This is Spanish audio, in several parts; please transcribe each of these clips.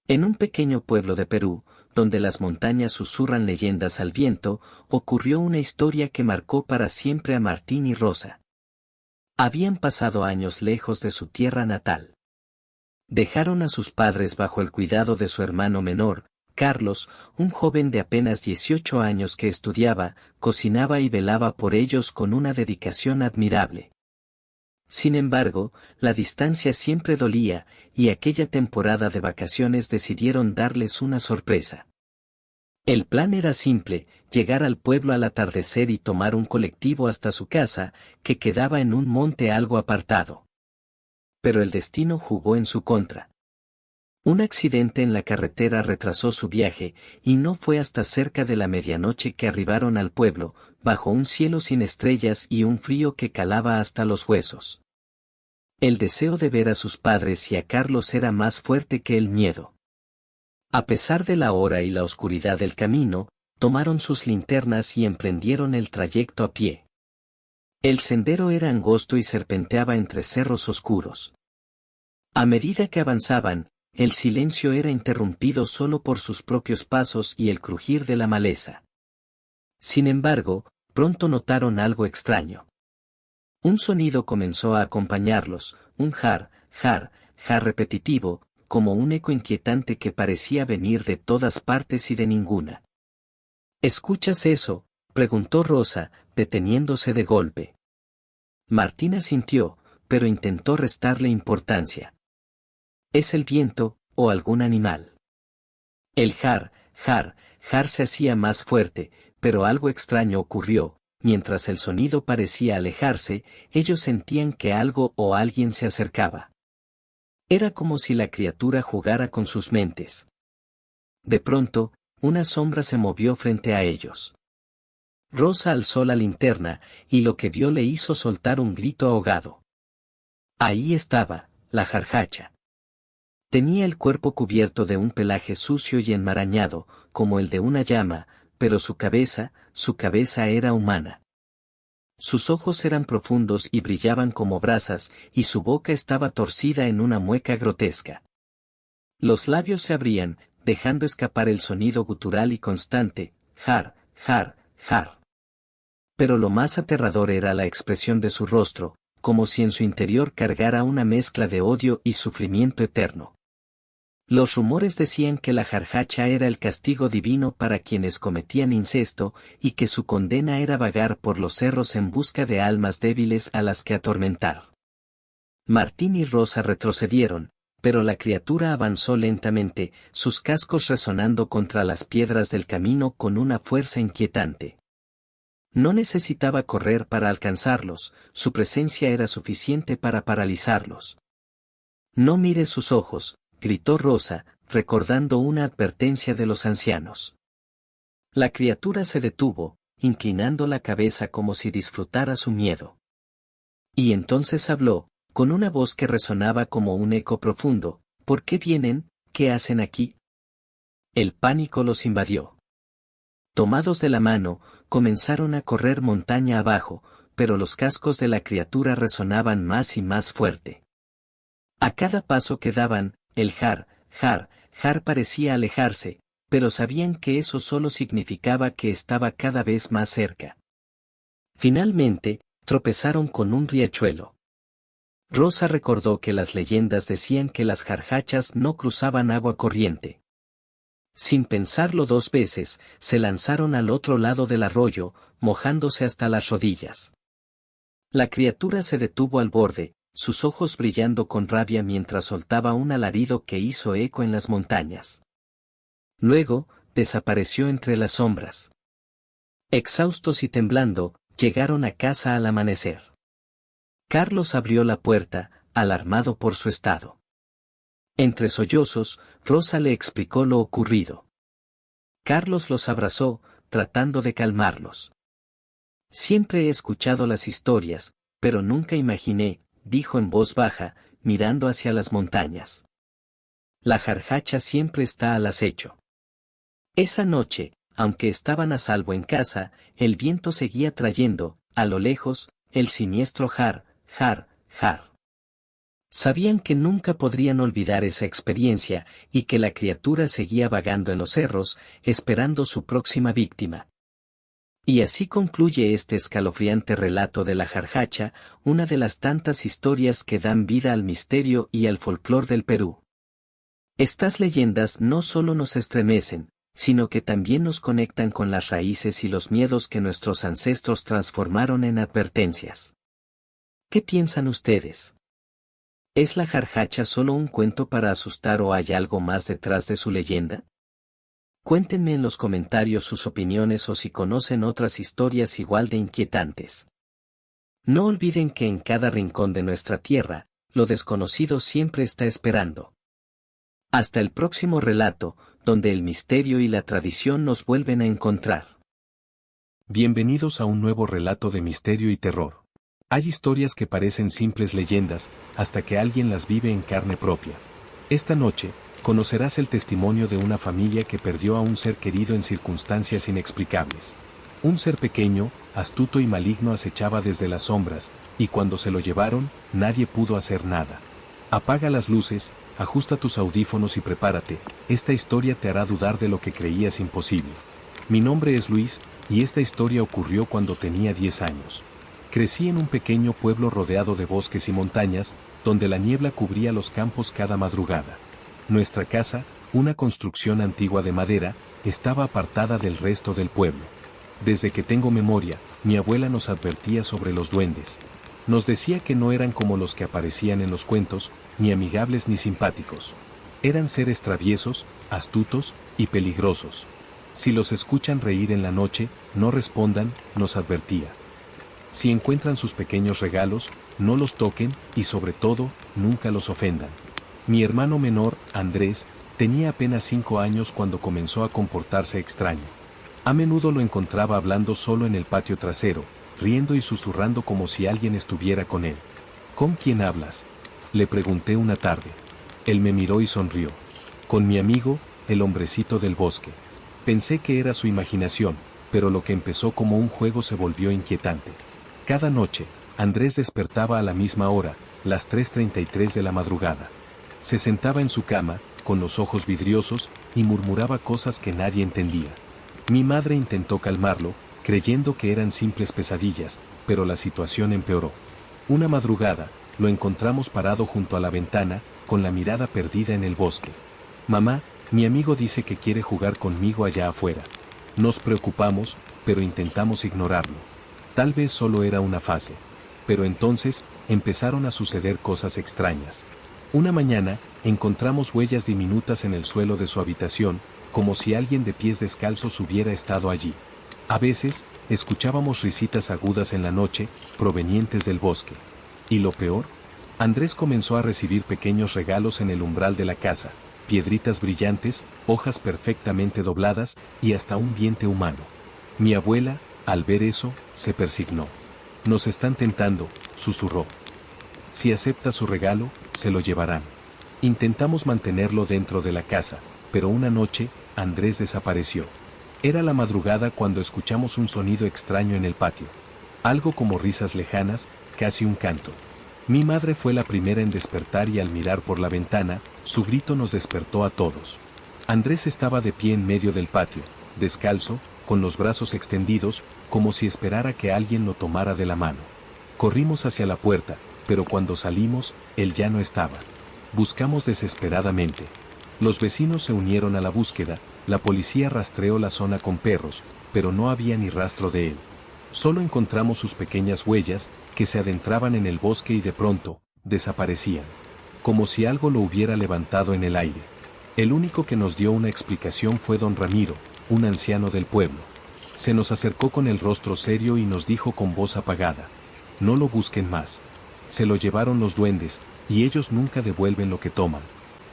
En un pequeño pueblo de Perú, donde las montañas susurran leyendas al viento, ocurrió una historia que marcó para siempre a Martín y Rosa. Habían pasado años lejos de su tierra natal. Dejaron a sus padres bajo el cuidado de su hermano menor, Carlos, un joven de apenas 18 años que estudiaba, cocinaba y velaba por ellos con una dedicación admirable. Sin embargo, la distancia siempre dolía, y aquella temporada de vacaciones decidieron darles una sorpresa. El plan era simple, llegar al pueblo al atardecer y tomar un colectivo hasta su casa, que quedaba en un monte algo apartado. Pero el destino jugó en su contra. Un accidente en la carretera retrasó su viaje, y no fue hasta cerca de la medianoche que arribaron al pueblo, bajo un cielo sin estrellas y un frío que calaba hasta los huesos. El deseo de ver a sus padres y a Carlos era más fuerte que el miedo. A pesar de la hora y la oscuridad del camino, tomaron sus linternas y emprendieron el trayecto a pie. El sendero era angosto y serpenteaba entre cerros oscuros. A medida que avanzaban, el silencio era interrumpido solo por sus propios pasos y el crujir de la maleza. Sin embargo, pronto notaron algo extraño. Un sonido comenzó a acompañarlos, un jar, jar, jar repetitivo, como un eco inquietante que parecía venir de todas partes y de ninguna. ¿Escuchas eso?, preguntó Rosa, deteniéndose de golpe. Martín asintió, pero intentó restarle importancia. ¿Es el viento, o algún animal? El jar, jar, jar se hacía más fuerte, pero algo extraño ocurrió. Mientras el sonido parecía alejarse, ellos sentían que algo o alguien se acercaba. Era como si la criatura jugara con sus mentes. De pronto, una sombra se movió frente a ellos. Rosa alzó la linterna, y lo que vio le hizo soltar un grito ahogado. Ahí estaba, la jarjacha. Tenía el cuerpo cubierto de un pelaje sucio y enmarañado, como el de una llama, pero su cabeza era humana. Sus ojos eran profundos y brillaban como brasas, y su boca estaba torcida en una mueca grotesca. Los labios se abrían, dejando escapar el sonido gutural y constante, jar, jar, jar. Pero lo más aterrador era la expresión de su rostro, como si en su interior cargara una mezcla de odio y sufrimiento eterno. Los rumores decían que la jarjacha era el castigo divino para quienes cometían incesto, y que su condena era vagar por los cerros en busca de almas débiles a las que atormentar. Martín y Rosa retrocedieron, pero la criatura avanzó lentamente, sus cascos resonando contra las piedras del camino con una fuerza inquietante. No necesitaba correr para alcanzarlos, su presencia era suficiente para paralizarlos. No mires sus ojos, gritó Rosa, recordando una advertencia de los ancianos. La criatura se detuvo, inclinando la cabeza como si disfrutara su miedo. Y entonces habló, con una voz que resonaba como un eco profundo: ¿por qué vienen? ¿Qué hacen aquí? El pánico los invadió. Tomados de la mano, comenzaron a correr montaña abajo, pero los cascos de la criatura resonaban más y más fuerte. A cada paso que daban, el jar, jar, jar parecía alejarse, pero sabían que eso solo significaba que estaba cada vez más cerca. Finalmente, tropezaron con un riachuelo. Rosa recordó que las leyendas decían que las jarjachas no cruzaban agua corriente. Sin pensarlo dos veces, se lanzaron al otro lado del arroyo, mojándose hasta las rodillas. La criatura se detuvo al borde, sus ojos brillando con rabia mientras soltaba un alarido que hizo eco en las montañas. Luego, desapareció entre las sombras. Exhaustos y temblando, llegaron a casa al amanecer. Carlos abrió la puerta, alarmado por su estado. Entre sollozos, Rosa le explicó lo ocurrido. Carlos los abrazó, tratando de calmarlos. Siempre he escuchado las historias, pero nunca imaginé, dijo en voz baja, mirando hacia las montañas. La jarjacha siempre está al acecho. Esa noche, aunque estaban a salvo en casa, el viento seguía trayendo, a lo lejos, el siniestro jar, jar, jar. Sabían que nunca podrían olvidar esa experiencia y que la criatura seguía vagando en los cerros, esperando su próxima víctima. Y así concluye este escalofriante relato de la jarjacha, una de las tantas historias que dan vida al misterio y al folclor del Perú. Estas leyendas no solo nos estremecen, sino que también nos conectan con las raíces y los miedos que nuestros ancestros transformaron en advertencias. ¿Qué piensan ustedes? ¿Es la jarjacha solo un cuento para asustar o hay algo más detrás de su leyenda? Cuéntenme en los comentarios sus opiniones o si conocen otras historias igual de inquietantes. No olviden que en cada rincón de nuestra tierra, lo desconocido siempre está esperando. Hasta el próximo relato, donde el misterio y la tradición nos vuelven a encontrar. Bienvenidos a un nuevo relato de misterio y terror. Hay historias que parecen simples leyendas, hasta que alguien las vive en carne propia. Esta noche, conocerás el testimonio de una familia que perdió a un ser querido en circunstancias inexplicables. Un ser pequeño, astuto y maligno acechaba desde las sombras, y cuando se lo llevaron, nadie pudo hacer nada. Apaga las luces, ajusta tus audífonos y prepárate, esta historia te hará dudar de lo que creías imposible. Mi nombre es Luis, y esta historia ocurrió cuando tenía 10 años. Crecí en un pequeño pueblo rodeado de bosques y montañas, donde la niebla cubría los campos cada madrugada. Nuestra casa, una construcción antigua de madera, estaba apartada del resto del pueblo. Desde que tengo memoria, mi abuela nos advertía sobre los duendes. Nos decía que no eran como los que aparecían en los cuentos, ni amigables ni simpáticos. Eran seres traviesos, astutos y peligrosos. Si los escuchan reír en la noche, no respondan, nos advertía. Si encuentran sus pequeños regalos, no los toquen y sobre todo, nunca los ofendan. Mi hermano menor, Andrés, tenía apenas 5 años cuando comenzó a comportarse extraño. A menudo lo encontraba hablando solo en el patio trasero, riendo y susurrando como si alguien estuviera con él. ¿Con quién hablas?, le pregunté una tarde. Él me miró y sonrió. Con mi amigo, el hombrecito del bosque. Pensé que era su imaginación, pero lo que empezó como un juego se volvió inquietante. Cada noche, Andrés despertaba a la misma hora, las 3:33 de la madrugada. Se sentaba en su cama, con los ojos vidriosos, y murmuraba cosas que nadie entendía. Mi madre intentó calmarlo, creyendo que eran simples pesadillas, pero la situación empeoró. Una madrugada, lo encontramos parado junto a la ventana, con la mirada perdida en el bosque. Mamá, mi amigo dice que quiere jugar conmigo allá afuera. Nos preocupamos, pero intentamos ignorarlo. Tal vez solo era una fase. Pero entonces, empezaron a suceder cosas extrañas. Una mañana, encontramos huellas diminutas en el suelo de su habitación, como si alguien de pies descalzos hubiera estado allí. A veces, escuchábamos risitas agudas en la noche, provenientes del bosque. ¿Y lo peor? Andrés comenzó a recibir pequeños regalos en el umbral de la casa, piedritas brillantes, hojas perfectamente dobladas, y hasta un diente humano. Mi abuela, al ver eso, se persignó. Nos están tentando, susurró. Si acepta su regalo, se lo llevarán. Intentamos mantenerlo dentro de la casa, pero una noche, Andrés desapareció. Era la madrugada cuando escuchamos un sonido extraño en el patio. Algo como risas lejanas, casi un canto. Mi madre fue la primera en despertar y al mirar por la ventana, su grito nos despertó a todos. Andrés estaba de pie en medio del patio, descalzo, con los brazos extendidos, como si esperara que alguien lo tomara de la mano. Corrimos hacia la puerta, pero cuando salimos, él ya no estaba. Buscamos desesperadamente. Los vecinos se unieron a la búsqueda, la policía rastreó la zona con perros, pero no había ni rastro de él. Solo encontramos sus pequeñas huellas, que se adentraban en el bosque y de pronto, desaparecían. Como si algo lo hubiera levantado en el aire. El único que nos dio una explicación fue don Ramiro, un anciano del pueblo. Se nos acercó con el rostro serio y nos dijo con voz apagada: no lo busquen más. Se lo llevaron los duendes, y ellos nunca devuelven lo que toman.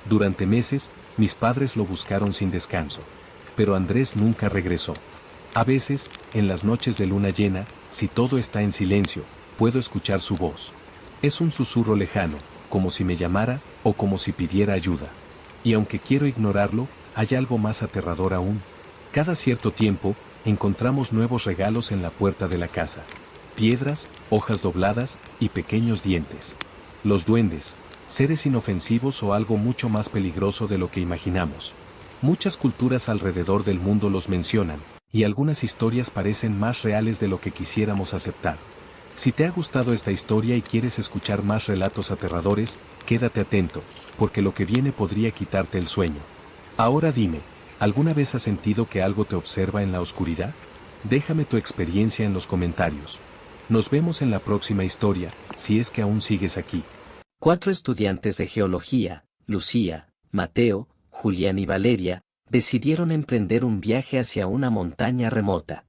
Durante meses, mis padres lo buscaron sin descanso. Pero Andrés nunca regresó. A veces, en las noches de luna llena, si todo está en silencio, puedo escuchar su voz. Es un susurro lejano, como si me llamara, o como si pidiera ayuda. Y aunque quiero ignorarlo, hay algo más aterrador aún. Cada cierto tiempo, encontramos nuevos regalos en la puerta de la casa. Piedras, hojas dobladas y pequeños dientes. Los duendes, seres inofensivos o algo mucho más peligroso de lo que imaginamos. Muchas culturas alrededor del mundo los mencionan, y algunas historias parecen más reales de lo que quisiéramos aceptar. Si te ha gustado esta historia y quieres escuchar más relatos aterradores, quédate atento, porque lo que viene podría quitarte el sueño. Ahora dime, ¿alguna vez has sentido que algo te observa en la oscuridad? Déjame tu experiencia en los comentarios. Nos vemos en la próxima historia, si es que aún sigues aquí. 4 estudiantes de geología, Lucía, Mateo, Julián y Valeria, decidieron emprender un viaje hacia una montaña remota.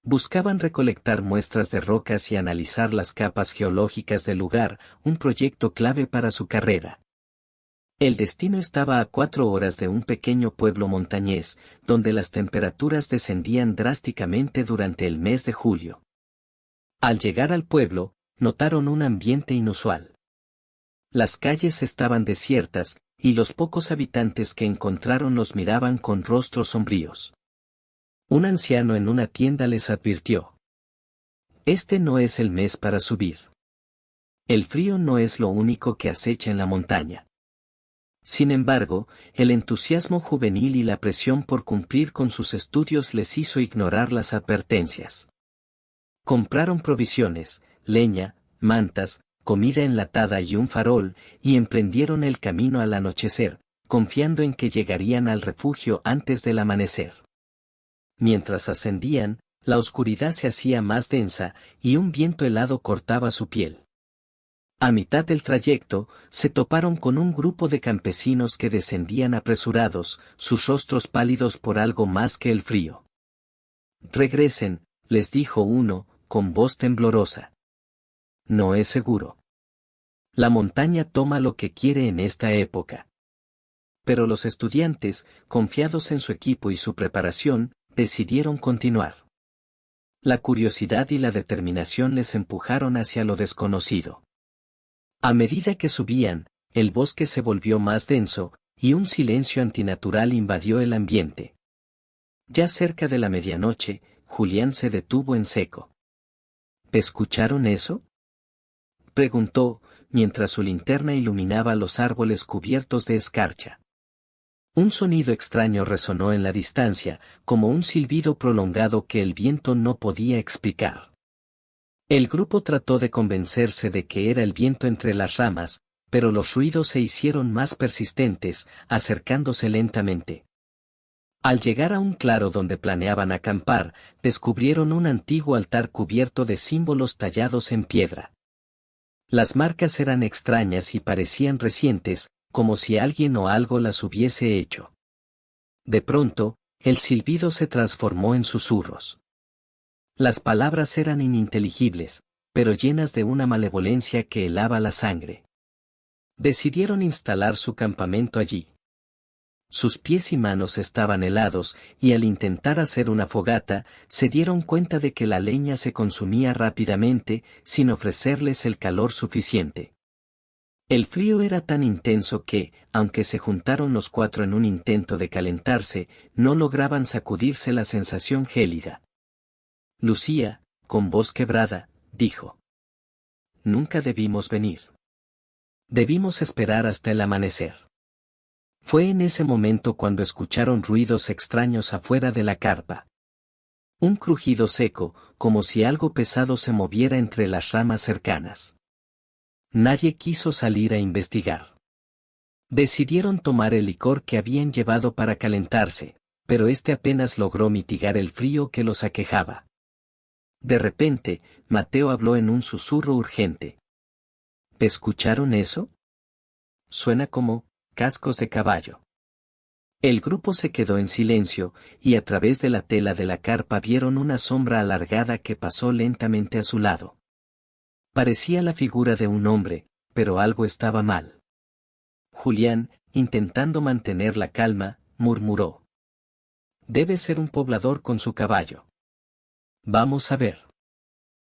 Buscaban recolectar muestras de rocas y analizar las capas geológicas del lugar, un proyecto clave para su carrera. El destino estaba a 4 horas de un pequeño pueblo montañés, donde las temperaturas descendían drásticamente durante el mes de julio. Al llegar al pueblo, notaron un ambiente inusual. Las calles estaban desiertas, y los pocos habitantes que encontraron los miraban con rostros sombríos. Un anciano en una tienda les advirtió: "Este no es el mes para subir. El frío no es lo único que acecha en la montaña". Sin embargo, el entusiasmo juvenil y la presión por cumplir con sus estudios les hizo ignorar las advertencias. Compraron provisiones, leña, mantas, comida enlatada y un farol, y emprendieron el camino al anochecer, confiando en que llegarían al refugio antes del amanecer. Mientras ascendían, la oscuridad se hacía más densa, y un viento helado cortaba su piel. A mitad del trayecto, se toparon con un grupo de campesinos que descendían apresurados, sus rostros pálidos por algo más que el frío. «Regresen», les dijo uno, con voz temblorosa. «No es seguro. La montaña toma lo que quiere en esta época». Pero los estudiantes, confiados en su equipo y su preparación, decidieron continuar. La curiosidad y la determinación les empujaron hacia lo desconocido. A medida que subían, el bosque se volvió más denso, y un silencio antinatural invadió el ambiente. Ya cerca de la medianoche, Julián se detuvo en seco. ¿Escucharon eso?, preguntó, mientras su linterna iluminaba los árboles cubiertos de escarcha. Un sonido extraño resonó en la distancia, como un silbido prolongado que el viento no podía explicar. El grupo trató de convencerse de que era el viento entre las ramas, pero los ruidos se hicieron más persistentes, acercándose lentamente. Al llegar a un claro donde planeaban acampar, descubrieron un antiguo altar cubierto de símbolos tallados en piedra. Las marcas eran extrañas y parecían recientes, como si alguien o algo las hubiese hecho. De pronto, el silbido se transformó en susurros. Las palabras eran ininteligibles, pero llenas de una malevolencia que helaba la sangre. Decidieron instalar su campamento allí. Sus pies y manos estaban helados, y al intentar hacer una fogata, se dieron cuenta de que la leña se consumía rápidamente, sin ofrecerles el calor suficiente. El frío era tan intenso que, aunque se juntaron los 4 en un intento de calentarse, no lograban sacudirse la sensación gélida. Lucía, con voz quebrada, dijo: «Nunca debimos venir. Debimos esperar hasta el amanecer». Fue en ese momento cuando escucharon ruidos extraños afuera de la carpa. Un crujido seco, como si algo pesado se moviera entre las ramas cercanas. Nadie quiso salir a investigar. Decidieron tomar el licor que habían llevado para calentarse, pero este apenas logró mitigar el frío que los aquejaba. De repente, Mateo habló en un susurro urgente. ¿Escucharon eso? Suena como cascos de caballo. El grupo se quedó en silencio, y a través de la tela de la carpa vieron una sombra alargada que pasó lentamente a su lado. Parecía la figura de un hombre, pero algo estaba mal. Julián, intentando mantener la calma, murmuró: «Debe ser un poblador con su caballo. Vamos a ver».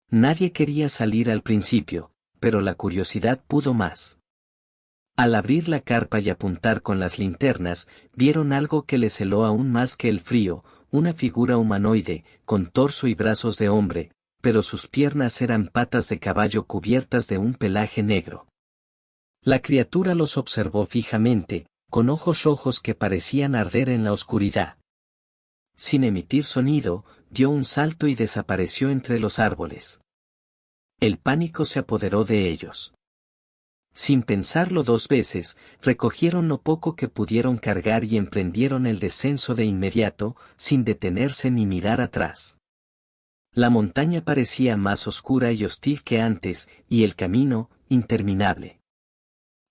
Nadie quería salir al principio, pero la curiosidad pudo más. Al abrir la carpa y apuntar con las linternas, vieron algo que les heló aún más que el frío, una figura humanoide, con torso y brazos de hombre, pero sus piernas eran patas de caballo cubiertas de un pelaje negro. La criatura los observó fijamente, con ojos rojos que parecían arder en la oscuridad. Sin emitir sonido, dio un salto y desapareció entre los árboles. El pánico se apoderó de ellos. Sin pensarlo dos veces, recogieron lo poco que pudieron cargar y emprendieron el descenso de inmediato, sin detenerse ni mirar atrás. La montaña parecía más oscura y hostil que antes, y el camino, interminable.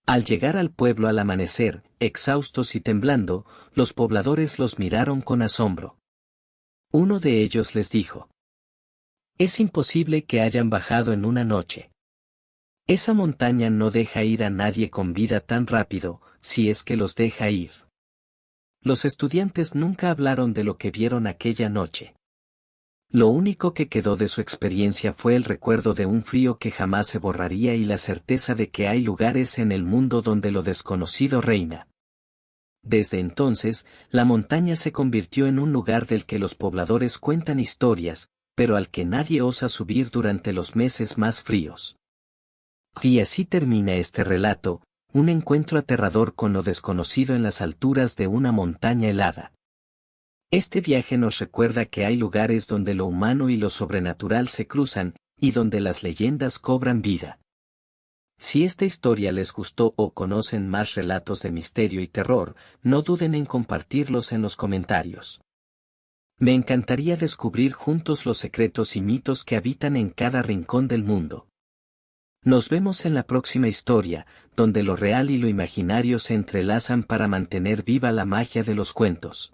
Al llegar al pueblo al amanecer, exhaustos y temblando, los pobladores los miraron con asombro. Uno de ellos les dijo: «Es imposible que hayan bajado en una noche. Esa montaña no deja ir a nadie con vida tan rápido, si es que los deja ir». Los estudiantes nunca hablaron de lo que vieron aquella noche. Lo único que quedó de su experiencia fue el recuerdo de un frío que jamás se borraría y la certeza de que hay lugares en el mundo donde lo desconocido reina. Desde entonces, la montaña se convirtió en un lugar del que los pobladores cuentan historias, pero al que nadie osa subir durante los meses más fríos. Y así termina este relato, un encuentro aterrador con lo desconocido en las alturas de una montaña helada. Este viaje nos recuerda que hay lugares donde lo humano y lo sobrenatural se cruzan, y donde las leyendas cobran vida. Si esta historia les gustó o conocen más relatos de misterio y terror, no duden en compartirlos en los comentarios. Me encantaría descubrir juntos los secretos y mitos que habitan en cada rincón del mundo. Nos vemos en la próxima historia, donde lo real y lo imaginario se entrelazan para mantener viva la magia de los cuentos.